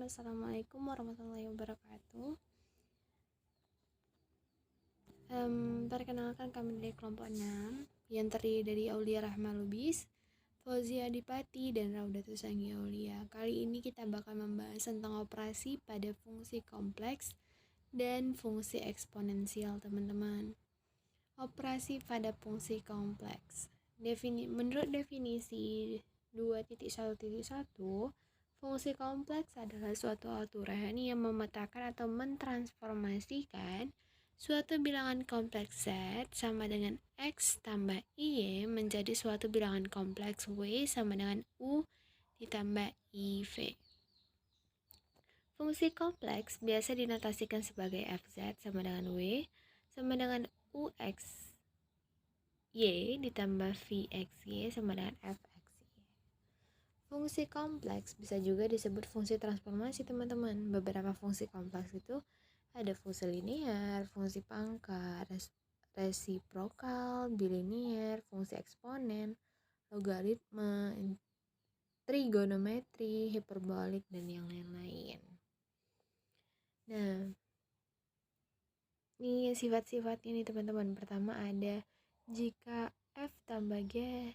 Assalamualaikum warahmatullahi wabarakatuh. Perkenalkan, kami dari kelompok 6 yang terdiri dari Aulia Rahma Lubis, Fauzia Adipati, dan Raudatus Anggi Aulia. Kali ini kita bakal membahas tentang operasi pada fungsi kompleks dan fungsi eksponensial, teman-teman. Operasi pada fungsi kompleks. Menurut definisi 2.1.1, fungsi kompleks adalah suatu aturan yang memetakan atau mentransformasikan suatu bilangan kompleks Z sama dengan X tambah Y menjadi suatu bilangan kompleks W sama dengan U ditambah IV. Fungsi kompleks biasa dinotasikan sebagai Fz sama dengan W sama dengan Ux Y ditambah Vxy sama dengan Fxy. Fungsi kompleks bisa juga disebut fungsi transformasi, teman-teman. Beberapa fungsi kompleks itu ada fungsi linear, fungsi pangkat, resiprokal, bilinear, fungsi eksponen, logaritma, trigonometri, hiperbolik, dan yang lain-lain. Nah, ini sifat-sifatnya nih, teman-teman. Pertama ada jika F tambah G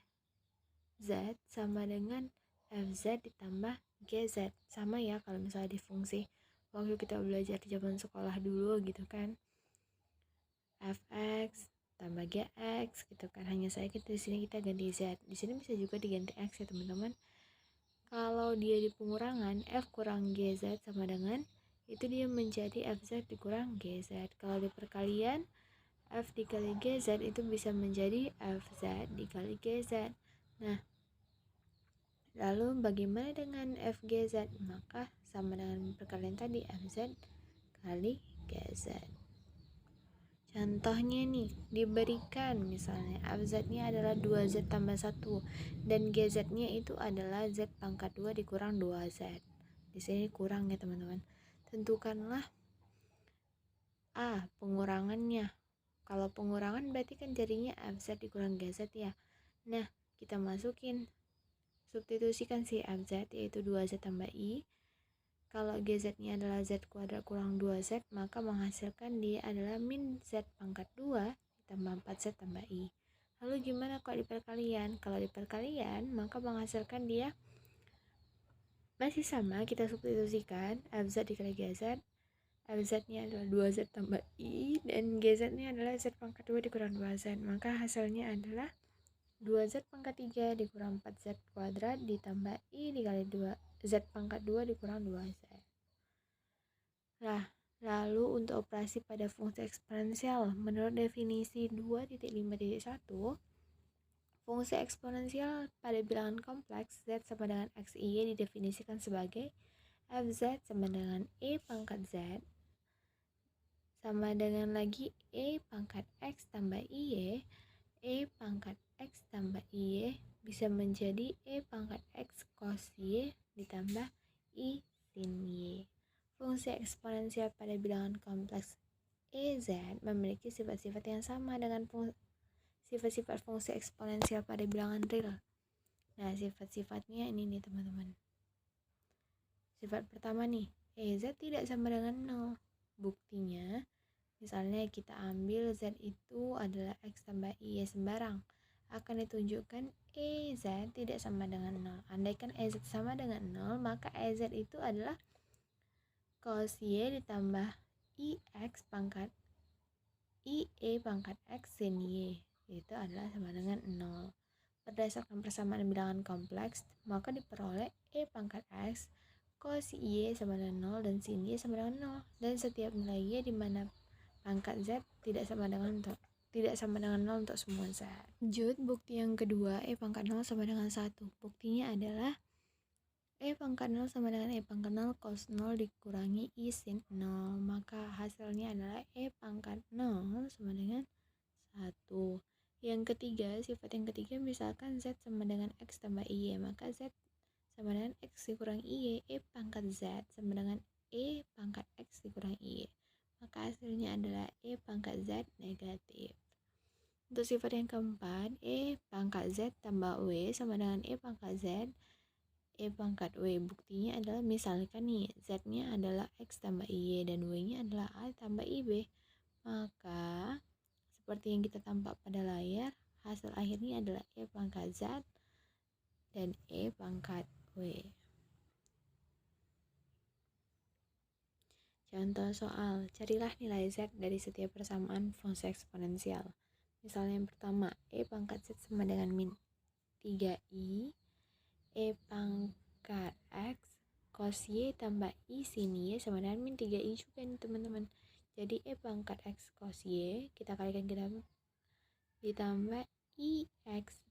Z sama dengan Fz ditambah Gz. Sama ya kalau misalnya di fungsi waktu kita belajar di zaman sekolah dulu gitu kan. Fx tambah Gx gitu kan. Hanya saja di sini kita ganti Z. Di sini bisa juga diganti X ya, teman-teman. Kalau dia di pengurangan, F kurang Gz sama dengan itu dia menjadi Fz dikurang Gz. Kalau di perkalian, F dikali Gz itu bisa menjadi Fz dikali Gz. Nah, lalu bagaimana dengan Fgz? Maka sama dengan perkalian tadi, Fz kali Gz. Contohnya nih, diberikan misalnya Fz-nya adalah 2Z tambah 1 dan Gz-nya itu adalah Z pangkat 2 dikurang 2Z. Di sini kurang ya, teman-teman. Tentukanlah A, pengurangannya. Kalau pengurangan berarti kan jadinya Fz dikurang Gz ya. Nah, kita masukin, substitusikan si Fz yaitu 2Z tambah I. Kalau Gz-nya adalah Z kuadrat kurang 2Z, maka menghasilkan dia adalah min Z pangkat 2 ditambah 4Z tambah I. Lalu gimana kalau di perkalian? Kalau di perkalian, maka menghasilkan dia masih sama, kita substitusikan Fz dikali Gz. Fz-nya adalah 2Z tambah I dan Gz-nya adalah Z pangkat 2 dikurang 2Z. Maka hasilnya adalah 2Z pangkat 3 dikurang 4Z kuadrat ditambah I dikali 2 Z pangkat 2 dikurang 2Z. Nah, lalu untuk operasi pada fungsi eksponensial, menurut definisi 2.5.1, fungsi eksponensial pada bilangan kompleks Z sama dengan XY didefinisikan sebagai Fz sama dengan E pangkat Z sama dengan lagi E pangkat X tambah Y. E pangkat X tambah Y bisa menjadi E pangkat X cos Y ditambah I sin Y. Fungsi eksponensial pada bilangan kompleks EZ memiliki sifat-sifat yang sama dengan sifat-sifat fungsi eksponensial pada bilangan real. Nah, sifat-sifatnya ini nih, teman-teman. Sifat pertama nih, EZ tidak sama dengan 0. Buktinya, misalnya kita ambil Z itu adalah X tambah Y sembarang, akan ditunjukkan EZ tidak sama dengan 0. Andaikan EZ sama dengan 0, maka EZ itu adalah cos Y ditambah IX pangkat IE pangkat X sin Y. Itu adalah sama dengan 0. Berdasarkan persamaan bilangan kompleks, maka diperoleh E pangkat X cos Y sama dengan 0 dan sin Y sama dengan 0. Dan setiap nilai Y di mana pangkat Z tidak sama dengan 0 untuk semua Z. Lanjut, bukti yang kedua, E pangkat 0 sama dengan 1. Buktinya adalah E pangkat 0 sama dengan E pangkat 0 cos 0 dikurangi I sin 0. Maka hasilnya adalah E pangkat 0 sama dengan 1. Yang ketiga, sifat yang ketiga, misalkan Z sama dengan X tambah Y, maka Z sama dengan X dikurang Y. E pangkat Z sama dengan E pangkat X dikurang Y. Maka hasilnya adalah E pangkat Z negatif. Untuk sifat yang keempat, E pangkat Z tambah W sama dengan E pangkat Z. E pangkat W. Buktinya adalah misalkan nih, Z-nya adalah X tambah Y dan Y-nya adalah A tambah IB. Maka, seperti yang kita tampak pada layar, hasil akhirnya adalah E pangkat Z dan E pangkat W. Contoh soal, carilah nilai Z dari setiap persamaan fungsi eksponensial. Misalnya yang pertama, E pangkat Z sama dengan min 3i E pangkat X cos Y tambah I sin Y sama dengan min 3i juga nih teman-teman. Jadi E pangkat X cos Y kita kalikan ditambah I X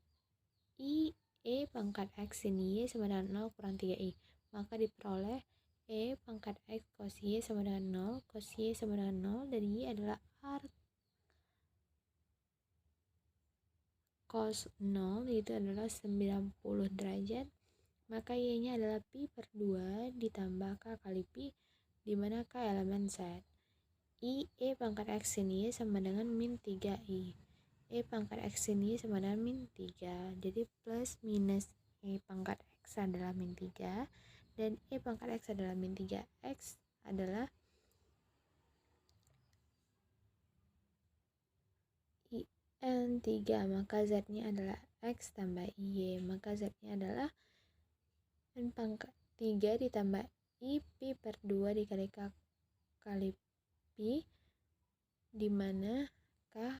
I E pangkat X sin Y sama dengan 0 kurang 3i. Maka diperoleh E pangkat X cos Y sama dengan 0, cos Y sama dengan 0, dan Y adalah arc cos 0 itu adalah 90 derajat. Maka Y-nya adalah pi per 2 ditambah K kali pi, di mana K elemen Z. I E pangkat X sin Y sama dengan min 3i. E pangkat X sin Y sama dengan min 3. Jadi plus minus E pangkat X adalah min 3 dan E pangkat X adalah min 3. X adalah IN 3, maka Z-nya adalah X tambah Y. Maka Z-nya adalah N pangkat 3 ditambah I pi per 2 dikali K kali pi, di mana K